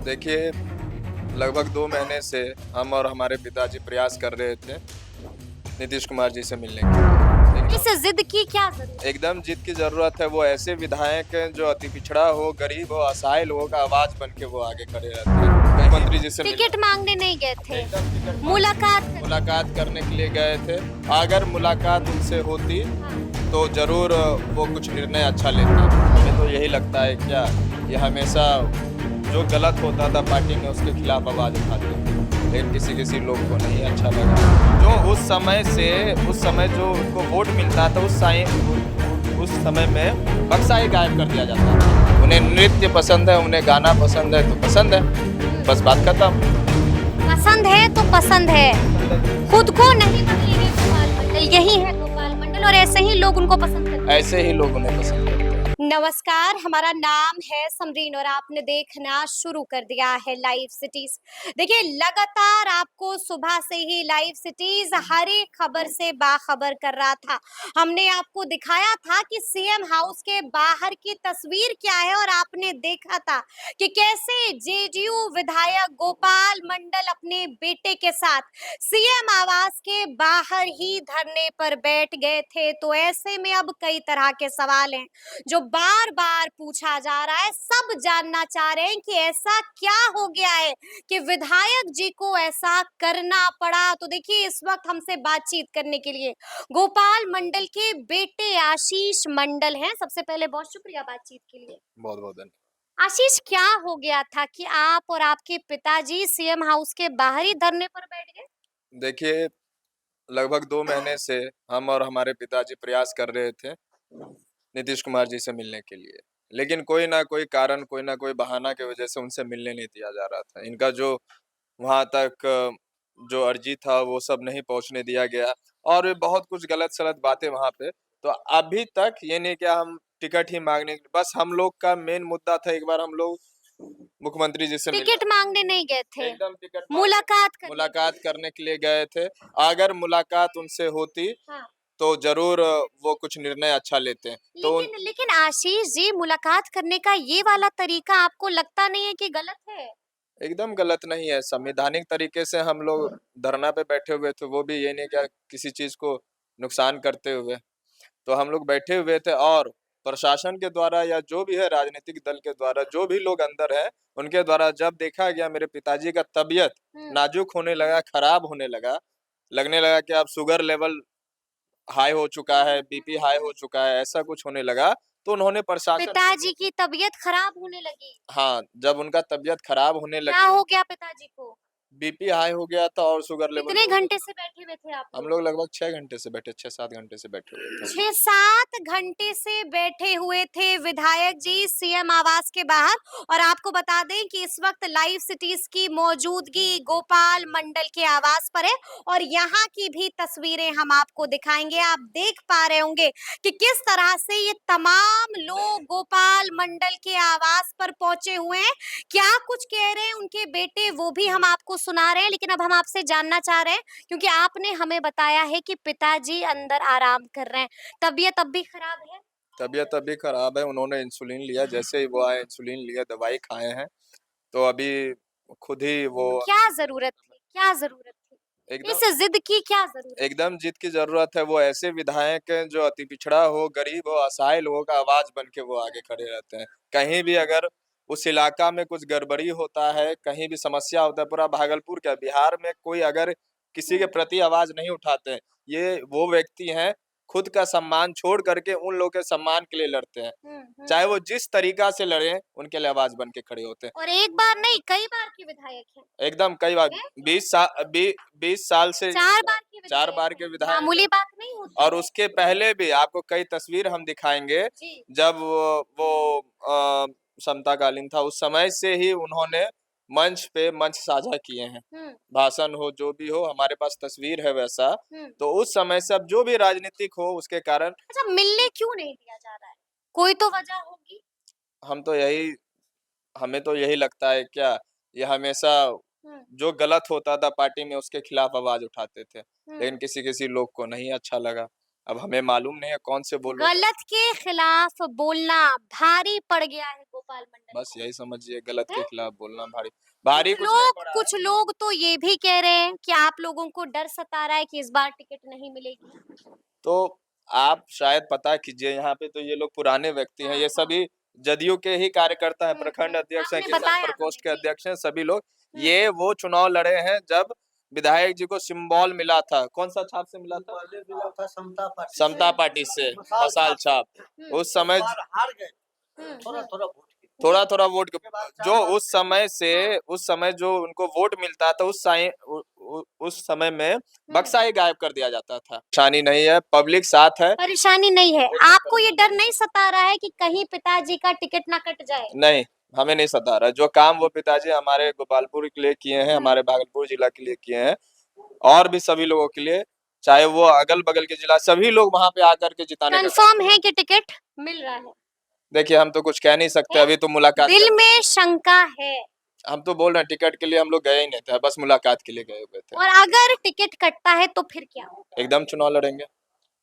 देखिए, लगभग 2 महीने से हम और हमारे पिताजी प्रयास कर रहे थे नीतीश कुमार जी से मिलने की। इस जिद की क्या जरूरत? एकदम जिद की ज़रूरत है। वो ऐसे विधायक हैं जो अति पिछड़ा हो, गरीब हो, असहाय लोगों का आवाज़ बन के वो आगे खड़े रहते हैं। मुख्यमंत्री जी से टिकट मांगने नहीं गए थे, एकदम टिकट मुलाकात करने के लिए गए थे। अगर मुलाकात उनसे होती तो ज़रूर वो कुछ निर्णय अच्छा लेते। हमें तो यही लगता है क्या, ये हमेशा जो गलत होता था पार्टी में उसके खिलाफ आवाज़ उठाते थे, लेकिन किसी लोग को नहीं अच्छा लगा। जो उस समय जो उनको वोट मिलता था उस समय में बक्सा ही गायब कर दिया जाता था। उन्हें नृत्य पसंद है, उन्हें गाना पसंद है तो पसंद है, बस बात खत्म। पसंद है, खुद को नहीं बदलेंगे गोपाल मंडल, यही है गोपाल मंडल और ऐसे ही लोग उनको पसंद करते हैं। ऐसे ही लोग उन्हें पसंद करते हैं। नमस्कार, हमारा नाम है समरीन और आपने देखना शुरू कर दिया है लाइव सिटीज। देखिए, लगातार आपको सुबह से ही लाइव सिटीज हर एक खबर से बाखबर कर रहा था। हमने आपको दिखाया था कि सीएम हाउस के बाहर की तस्वीर क्या है और आपने देखा था कि कैसे जेडीयू विधायक गोपाल मंडल अपने बेटे के साथ सीएम आवास के बाहर ही धरने पर बैठ गए थे। तो ऐसे में अब कई तरह के सवाल हैं जो बार बार पूछा जा रहा है। सब जानना चाह रहे हैं कि ऐसा क्या हो गया है कि विधायक जी को ऐसा करना पड़ा। तो देखिए, इस वक्त हमसे बातचीत करने के लिए गोपाल मंडल के बेटे आशीष मंडल हैं। सबसे पहले बहुत शुक्रिया बातचीत के लिए। बहुत बहुत धन्यवाद। आशीष, क्या हो गया था कि आप और आपके पिताजी सीएम हाउस के बाहर ही धरने पर बैठ गए? देखिए, लगभग 2 महीने से हम और हमारे पिताजी प्रयास कर रहे थे नीतीश कुमार जी से मिलने के लिए, लेकिन कोई ना कोई कारण, कोई ना कोई बहाना की वजह से उनसे मिलने नहीं दिया जा रहा था। इनका जो वहाँ तक जो अर्जी था वो सब नहीं पहुँचने दिया गया और भी बहुत कुछ गलत-सलत बातें वहाँ पे। तो अभी तक ये नहीं कि हम टिकट ही माँगने, बस हम लोग का मेन मुद्दा था, एक बार हम लोग मुख्यमंत्री जी से मिलना। टिकट मांगने नहीं गए थे, एकदम मुलाकात करने के लिए गए थे। अगर मुलाकात उनसे होती हाँ। तो ज़रूर वो कुछ निर्णय अच्छा लेते। तो लेकिन आशीष जी, मुलाकात करने का ये वाला तरीका आपको लगता नहीं है कि गलत है? एकदम गलत नहीं है, संवैधानिक तरीके से हम लोग धरना पे बैठे हुए थे, वो भी ये नहीं क्या किसी चीज़ को नुकसान करते हुए। तो हम लोग बैठे हुए थे और प्रशासन के द्वारा या जो भी है राजनीतिक दल के द्वारा जो भी लोग अंदर हैं, उनके द्वारा जब देखा गया मेरे पिताजी का तबीयत नाज़ुक होने लगा, खराब होने लगा, लगने लगा कि अब शुगर लेवल हाई हो चुका है, बीपी हाई हो चुका है, ऐसा कुछ होने लगा, तो उन्होंने प्रशासन पिताजी की तबीयत खराब होने लगी। हाँ, जब उनका तबीयत खराब होने क्या लगी, हो गया पिताजी को? बीपी हाई हो गया था और शुगर लेवल कितने लो हो घंटे गया से बैठे हुए थे आप था। हम लोग? लोग लगभग 6 घंटे से बैठे, 6-7 घंटे से बैठे हुए थे। 6-7 घंटे से बैठे हुए थे विधायक जी सीएम आवास के बाहर। और आपको बता दें कि इस वक्त लाइव सिटीज की मौजूदगी गोपाल मंडल के आवास पर है और यहाँ की भी तस्वीरें हम आपको दिखाएंगे। आप देख पा रहे होंगे कि किस तरह से ये तमाम लोग गोपाल मंडल के आवास पर पहुंचे हुए हैं। क्या कुछ कह रहे हैं उनके बेटे, वो भी हम आपको सुना रहे हैं। लेकिन अब हम आपसे जानना चाह रहे हैं, क्योंकि आपने हमें बताया है कि पिताजी अंदर आराम कर रहे हैं, तबीयत अब भी खराब है। तबीयत अभी खराब है, उन्होंने इंसुलिन लिया, जैसे ही वो आए इंसुलिन लिया, दवाई खाए हैं, तो अभी खुद ही वो क्या जरूरत थी, एकदम इस जिद की क्या जरूरत? एकदम जीत की ज़रूरत है। वो ऐसे विधायक हैं जो अति पिछड़ा हो, गरीब हो, असहाय लोगों का आवाज़ बन के वो आगे खड़े रहते हैं। कहीं भी अगर उस इलाका में कुछ गड़बड़ी होता है, कहीं भी समस्या होता है, पूरा भागलपुर क्या बिहार में कोई अगर किसी के प्रति आवाज़ नहीं उठाते हैं, ये वो व्यक्ति हैं, खुद का सम्मान छोड़ करके उन लोगों के सम्मान के लिए लड़ते हैं। चाहे वो जिस तरीका से लड़ें, उनके लिए आवाज़ बन के खड़े होते हैं। और एक बार नहीं, कई बार के विधायक हैं। एकदम कई बार हैं? 20 साल से 4 बार के विधायक मामूली हैं। बात नहीं होती और है। उसके पहले भी आपको कई तस्वीर हम दिखाएँगे, जी। जब वो समताकालीन था, उस समय से ही उन्होंने मंच पे मंच साझा किए हैं। भाषण हो, जो भी हो, हमारे पास तस्वीर है वैसा। तो उस समय से अब जो भी राजनीतिक हो उसके कारण अच्छा, मिलने क्यों नहीं दिया जा रहा है? कोई तो वजह होगी। हम तो यही हमें तो यही लगता है क्या, ये हमेशा जो गलत होता था पार्टी में उसके खिलाफ आवाज़ उठाते थे, लेकिन किसी-किसी लोग को नहीं अच्छा लगा। अब हमें मालूम नहीं है कौन से बोल रहे थे। गलत के खिलाफ बोलना भारी पड़ गया है गोपाल मंडल बस को। यही समझिए, गलत के हैं? खिलाफ बोलना भारी भारी कुछ कुछ नहीं लोग पड़ा है। कुछ लोग तो ये भी कह रहे हैं कि आप लोगों को डर सता रहा है कि इस बार टिकट नहीं मिलेगी। तो आप शायद पता कीजिए, यहाँ पे तो ये लोग पुराने व्यक्ति हैं, हाँ, ये हाँ। सभी जदयू के ही कार्यकर्ता हैं, प्रखंड अध्यक्ष हैं, आपने किसान बताया प्रकोष्ठ के हमें, जी। अध्यक्ष हैं, सभी लोग। हम्म, ये वो चुनाव लड़े हैं जब विधायक जी को सिंबल मिला था, कौन सा छाप से मिला था? पहले मिला था समता पार्टी समता पार्टी से, मसाल मसाल छाप। हम्म, उस समय हार गए, थोड़ा हम्म। थोड़ा वोट के थोड़ा थोड़ा वोट उसके बाद जो चार उस समय से उस समय जो उनको वोट मिलता था, उस समय में बक्सा ही गायब कर दिया जाता था। परेशानी नहीं है, पब्लिक साथ है। परेशानी नहीं है, आपको ये डर नहीं सता रहा है कि कहीं पिताजी का टिकट ना कट जाए? नहीं, हमें नहीं सता रहा। जो काम वो पिताजी हमारे गोपालपुर के लिए किए हैं, हमारे भागलपुर जिला के लिए किए हैं, और भी सभी लोगों के लिए, चाहे वो अगल बगल के जिला, सभी लोग वहां पे आकर के जिताने का। कंफर्म है कि टिकट मिल रहा है? देखिए, हम तो कुछ कह नहीं सकते, अभी तो मुलाकात दिल में शंका है, हम तो बोल रहे हैं, टिकट के लिए हम लोग गए ही नहीं थे, बस मुलाकात के लिए गए हुए थे। और अगर टिकट कटता है तो फिर क्या? एकदम चुनाव लड़ेंगे,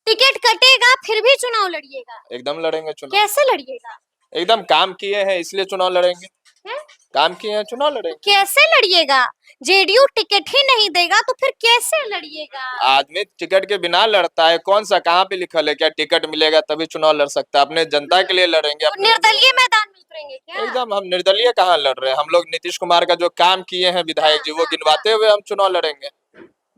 टिकट कटेगा फिर भी चुनाव लड़िएगा? एकदम लड़ेंगे चुनाव। कैसे लड़िएगा? एकदम काम किए हैं इसलिए चुनाव लड़ेंगे, हैं? काम किए हैं चुनाव तो लड़ेंगे। कैसे लड़िएगा? जेडीयू टिकट ही नहीं देगा तो फिर कैसे लड़िएगा? आदमी टिकट के बिना लड़ता है, कौन सा कहाँ पे लिखल है क्या टिकट मिलेगा तभी चुनाव लड़ सकता है? अपने जनता के लिए लड़ेंगे, तो निर्दलीय मैदान में उतरेंगे क्या? एकदम। हम निर्दलीय कहाँ लड़ रहे हैं? हम लोग नीतीश कुमार का जो काम किए हैं विधायक जी, वो गिनवाते हुए हम चुनाव लड़ेंगे।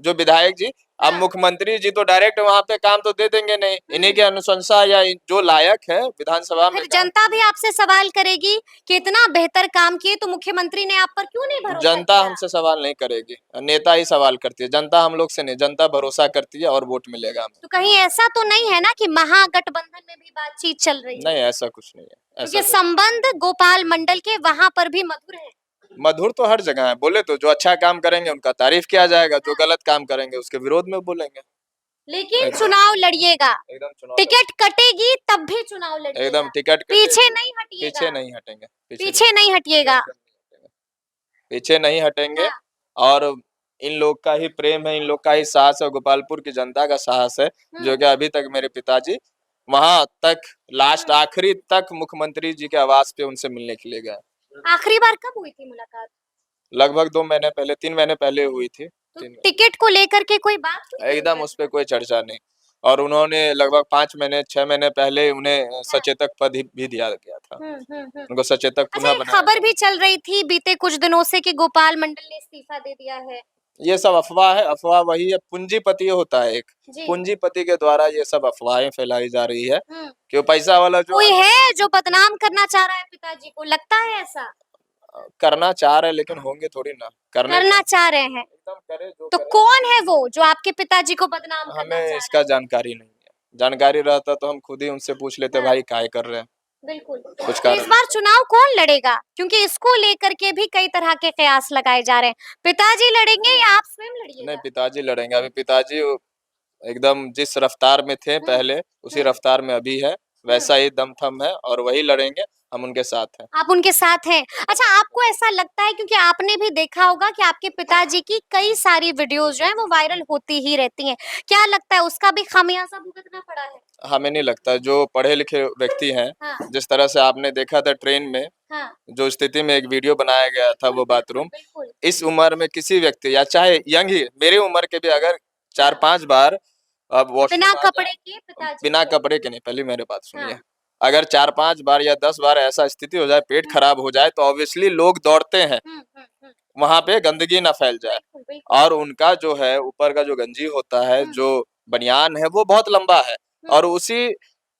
जो विधायक जी, अब मुख्यमंत्री जी तो डायरेक्ट वहां पे काम तो दे देंगे नहीं, इन्हीं के अनुशंसा या जो लायक है विधानसभा में फिर जनता भी आपसे सवाल करेगी कि इतना बेहतर काम किए तो मुख्यमंत्री ने आप पर क्यों नहीं भरोसा जनता किया? हमसे सवाल नहीं करेगी, नेता ही सवाल करती है। जनता हम लोग से नहीं, जनता भरोसा करती है और वोट मिलेगा हमें। तो कहीं ऐसा तो नहीं है ना कि महागठबंधन में भी बातचीत चल रही है? नहीं, ऐसा कुछ नहीं है। क्योंकि संबंध गोपाल मंडल के वहां पर भी मधुर है। मधुर तो हर जगह है। बोले तो जो अच्छा काम करेंगे उनका तारीफ किया जाएगा, जो गलत काम करेंगे उसके विरोध में बोलेंगे। लेकिन चुनाव लड़िएगा, एकदम चुनाव टिकट कटेगी तब भी चुनाव लड़िएगा, एकदम टिकट पीछे नहीं हटिएगा, पीछे नहीं हटेंगे, पीछे नहीं हटिएगा। पीछे नहीं हटेंगे। हाँ। और इन लोग का ही प्रेम है, इन लोग का ही साहस है, गोपालपुर की जनता का साहस है, जो कि अभी तक मेरे पिताजी वहां तक लास्ट आखिरी तक मुख्यमंत्री जी के आवास पे उनसे मिलने के लिए गए। आखिरी बार कब हुई थी मुलाकात? लगभग 2 महीने पहले, 3 महीने पहले हुई थी। तो टिकट को लेकर के कोई बात हुई? एकदम उस पे कोई चर्चा नहीं। और उन्होंने लगभग 5 महीने 6 महीने पहले उन्हें सचेतक पद भी दिया गया था। उनको सचेतक अच्छा, पुनः एक बनाया। खबर भी चल रही थी बीते कुछ दिनों से कि गोपाल मंडल ने इस्तीफा दे दिया है। ये सब अफवाह है। अफवाह वही है, पूंजीपति होता है एक, जी। पूंजीपति के द्वारा ये सब अफवाहें फैलाई जा रही है हम्म। कि वो पैसा वाला जो कोई है जो बदनाम करना चाह रहा है पिताजी को, लगता है ऐसा? करना चाह रहे, लेकिन होंगे थोड़ी ना करना चाह रहे हैं। एकदम करे जो तो करे। कौन है वो जो आपके पिताजी को बदनाम करना चाह हमें रहा इसका है? जानकारी नहीं है। जानकारी रहता तो हम खुद ही उनसे पूछ लेते, हाँ। भाई काहे कर रहे हैं, बिल्कुल। कुछ तो कारण इस बार चुनाव कौन लड़ेगा? क्योंकि इसको लेकर के भी कई तरह के कयास लगाए जा रहे हैं। पिताजी लड़ेंगे या आप स्वयं लड़िएगा? नहीं, पिताजी लड़ेंगे। अभी पिताजी एकदम जिस रफ्तार में थे पहले, उसी रफ्तार में अभी है, वैसा ही दमथम है और वही लड़ेंगे। हम उनके साथ हैं। आप उनके साथ हैं। अच्छा, आपको ऐसा लगता है, क्योंकि आपने भी देखा होगा कि आपके पिताजी की कई सारी वीडियोस जो हैं वो वायरल होती ही रहती हैं, क्या लगता है उसका भी खामियाजा भुगतना पड़ा है? हमें नहीं लगता। जो पढ़े लिखे व्यक्ति हैं, हाँ। जिस तरह से आपने देखा था ट्रेन में, हाँ। जो स्थिति में एक वीडियो बनाया गया था वो बाथरूम, बिल्कुल। इस उम्र में किसी व्यक्ति या चाहे यंग ही, मेरी उम्र के भी अगर 4-5 बार अब वॉशरूम बिना आ जाए, कपड़े के पिताजी बिना को? कपड़े के नहीं, पहले मेरे बात सुनिए। हाँ। अगर 4-5 बार या 10 बार ऐसा स्थिति हो जाए, पेट खराब हो जाए, तो ऑब्वियसली लोग दौड़ते हैं वहां पे गंदगी ना फैल जाए। बिल्कुल, बिल्कुल। और उनका जो है ऊपर का जो गंजी होता है, जो बनियान है, वो बहुत लंबा है और उसी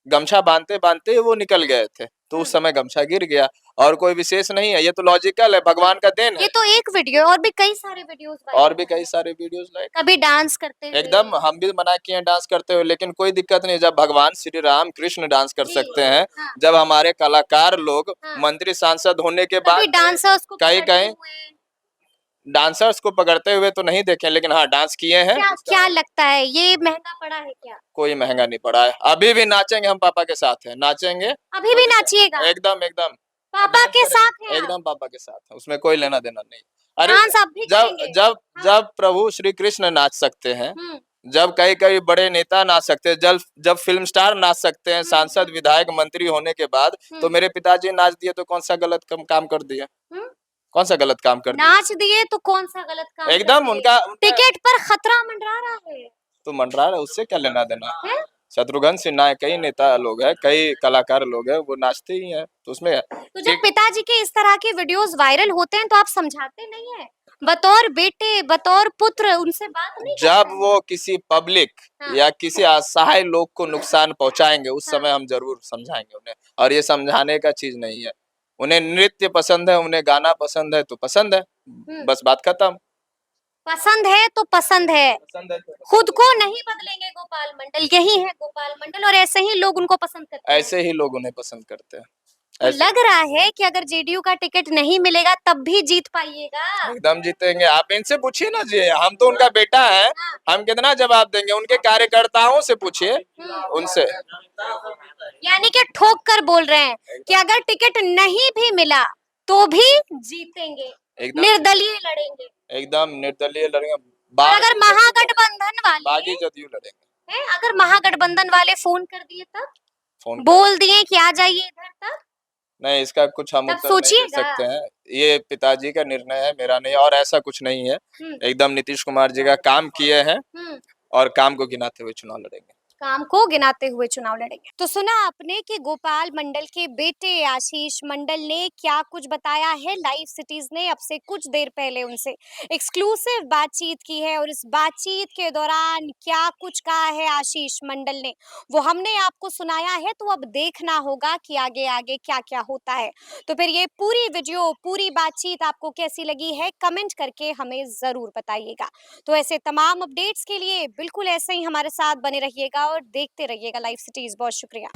गमछा बांधते बांधते वो निकल गए थे, तो उस समय गमछा गिर गया। और कोई विशेष नहीं है, ये तो लॉजिकल है, भगवान का देन ये है। तो एक वीडियो, और भी कई सारे वीडियोस और भी कई सारे वीडियोस लाइक कभी डांस करते हुए। एकदम हम भी मना किए हैं डांस करते हुए, लेकिन कोई दिक्कत नहीं। जब भगवान श्री राम कृष्ण डांस कर जी, सकते हैं, हाँ। जब हमारे कलाकार लोग हाँ। मंत्री सांसद होने के कभी बाद डांसर्स को कहीं पकड़ते कहीं हुए। डांसर्स को पकड़ते हुए तो नहीं देखे, लेकिन हाँ डांस किए हैं। क्या लगता है, ये महंगा पड़ा है क्या? कोई महंगा नहीं पड़ा है। अभी भी नाचेंगे, हम पापा के साथ हैं, नाचेंगे। अभी भी नाचिएगा? एकदम एकदम पापा के साथ हैं आप? एकदम पापा के साथ है, उसमें कोई लेना देना नहीं। अरे डांस आप भी जब करेंगे? जब जब प्रभु श्री कृष्ण नाच सकते हैं, जब कई कई बड़े नेता नाच सकते हैं, जब फिल्म स्टार नाच सकते हैं, सांसद विधायक मंत्री होने के बाद, तो मेरे पिताजी नाच दिए तो कौन सा गलत काम कर दिया? हम्म? कौन सा गलत काम कर दिया? नाच दिए तो कौन सा गलत काम कर एकदम दिए? उनका टिकट पर खतरा मंडरा रहा है। तो मंडरा रहा है, उससे क्या लेना देना? हैं? शत्रुघ्न सिन्हा है, कई नेता लोग हैं, कई कलाकार लोग हैं, वो नाचते ही हैं, तो उसमें तो जब पिताजी के इस तरह के वीडियोस वायरल होते हैं तो आप समझाते नहीं है? बतौर बेटे, बतौर पुत्र उनसे बात नहीं जब करते हैं? वो किसी पब्लिक हाँ। या किसी असहाय लोग को नुकसान पहुंचाएंगे, उस हाँ। समय हम जरूर समझाएंगे उन्हें। और ये समझाने का चीज नहीं है। उन्हें नृत्य पसंद है, उन्हें गाना पसंद है तो पसंद है, बस बात खत्म। पसंद है तो पसंद है। पसंद है तो खुद को नहीं बदलेंगे गोपाल मंडल, यही है गोपाल मंडल और ऐसे ही लोग उनको पसंद करते हैं। ऐसे ही लोग उन्हें पसंद करते हैं। तो ऐसे लग रहा है कि अगर जेडीयू का टिकट नहीं मिलेगा तब भी जीत पाइएगा। एकदम जीतेंगे। आप इनसे पूछिए ना जी, हम तो उनका बेटा है, हम कितना जवाब देंगे? उनके कार्यकर्ताओं से पूछिए, उनसे। यानी कि ठोक कर बोल रहे हैं कि अगर टिकट नहीं भी मिला तो भी जीतेंगे, एकदम निर्दलीय लड़ेंगे। एकदम निर्दलीय लड़ेंगे। और अगर महागठबंधन बागी वाले जदयू लड़ेंगे। हैं, अगर महागठबंधन वाले फोन कर दिए तब, फोन बोल दिए कि आ जाइए इधर तक, नहीं, इसका कुछ हम तब उत्तर नहीं दे सोचिएगा। सकते हैं। ये पिताजी का निर्णय है, मेरा नहीं। और ऐसा कुछ नहीं है, एकदम नीतीश कुमार जी का काम किए हैं और काम को गिनाते हुए चुनाव लड़ेंगे। काम को गिनाते हुए चुनाव लड़ेंगे। तो सुना आपने कि गोपाल मंडल के बेटे आशीष मंडल ने क्या कुछ बताया है। लाइव सिटीज ने अब से कुछ देर पहले उनसे एक्सक्लूसिव बातचीत की है और इस बातचीत के दौरान क्या कुछ कहा है आशीष मंडल ने, वो हमने आपको सुनाया है। तो अब देखना होगा कि आगे आगे क्या क्या होता है। तो फिर ये पूरी वीडियो, पूरी बातचीत आपको कैसी लगी है, कमेंट करके हमें जरूर बताइएगा। तो ऐसे तमाम अपडेट्स के लिए बिल्कुल ऐसे ही हमारे साथ बने रहिएगा और देखते रहिएगा लाइव सिटीज। बहुत शुक्रिया।